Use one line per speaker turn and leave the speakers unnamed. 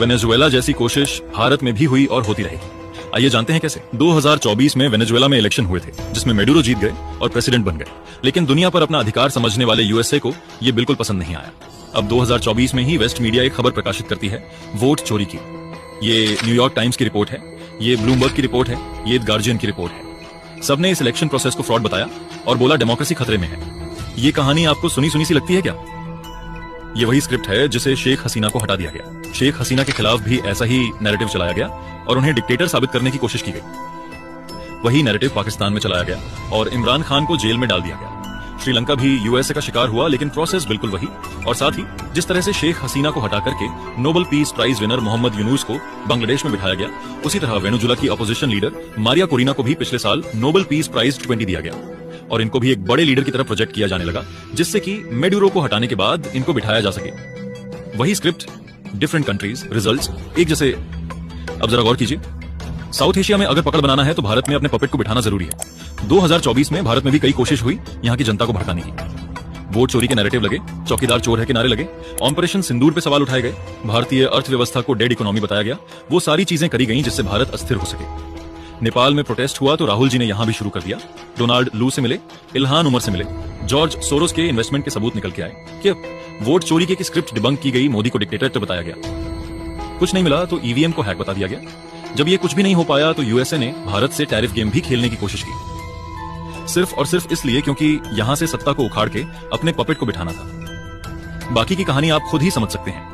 Venezuela जैसी कोशिश भारत में भी हुई और होती रहेगी। आइए जानते हैं कैसे। 2024 में वेनेजुएला में इलेक्शन हुए थे जिसमें मेडुरो जीत गए और प्रेसिडेंट बन गए, लेकिन दुनिया पर अपना अधिकार समझने वाले यूएसए को यह बिल्कुल पसंद नहीं आया। अब 2024 में ही वेस्ट मीडिया एक खबर प्रकाशित करती है वोट चोरी की। ये न्यूयॉर्क टाइम्स की रिपोर्ट है, ये ब्लूमबर्ग की रिपोर्ट है, ये गार्जियन की रिपोर्ट है। सबने इस इलेक्शन प्रोसेस को फ्रॉड बताया और बोला डेमोक्रेसी खतरे में है। ये कहानी आपको सुनी सुनी सी लगती है क्या? ये वही स्क्रिप्ट है जिसे शेख हसीना को हटा दिया गया। शेख हसीना के खिलाफ भी ऐसा ही नैरेटिव चलाया गया और उन्हें डिक्टेटर साबित करने की कोशिश की गई। वही नैरेटिव पाकिस्तान में चलाया गया और इमरान खान को जेल में डाल दिया गया। श्रीलंका भी यूएसए का शिकार हुआ, लेकिन प्रोसेस बिल्कुल वही। और साथ ही जिस तरह से शेख हसीना को हटा करके Nobel peace prize winner Mohammad Yunus को बांग्लादेश में बिठाया गया, उसी तरह वेनेजुएला की अपोजिशन लीडर मारिया कोरिना को भी पिछले साल नोबेल पीस प्राइज 20 दिया गया और इनको भी एक बड़े लीडर की तरफ प्रोजेक्ट किया जाने लगा, जिससे कि मेडुरो को हटाने के बाद इनको बिठाया जा सके। वही स्क्रिप्ट, डिफरेंट कंट्रीज, रिजल्ट्स एक जैसे। अब जरा गौर कीजिए, साउथ एशिया में अगर पकड़ बनाना है तो भारत में अपने पपेट को बिठाना जरूरी है। 2024 में भारत में भी कई कोशिश हुई यहाँ की जनता को भड़काने की। वोट चोरी के नैरेटिव लगे, चौकीदार चोर है के नारे लगे, ऑपरेशन सिंदूर पे सवाल उठाए गए, भारतीय अर्थव्यवस्था को डेड इकोनॉमी बताया गया। वो सारी चीजें करी गई जिससे भारत अस्थिर हो सके। नेपाल में प्रोटेस्ट हुआ तो राहुल जी ने यहां भी शुरू कर दिया। डोनाल्ड लू से मिले, इल्हान उमर से मिले, जॉर्ज सोरोस के इन्वेस्टमेंट के सबूत निकल के आए कि वोट चोरी की स्क्रिप्ट डिबंक की गई, मोदी को डिक्टेटर बताया गया। कुछ नहीं मिला तो ईवीएम को हैक बता दिया गया। जब ये कुछ भी नहीं हो पाया तो यूएसए ने भारत से टैरिफ गेम भी खेलने की कोशिश की, सिर्फ और सिर्फ इसलिए क्योंकि यहां से सत्ता को उखाड़ के अपने पपेट को बिठाना था। बाकी की कहानी आप खुद ही समझ सकते हैं।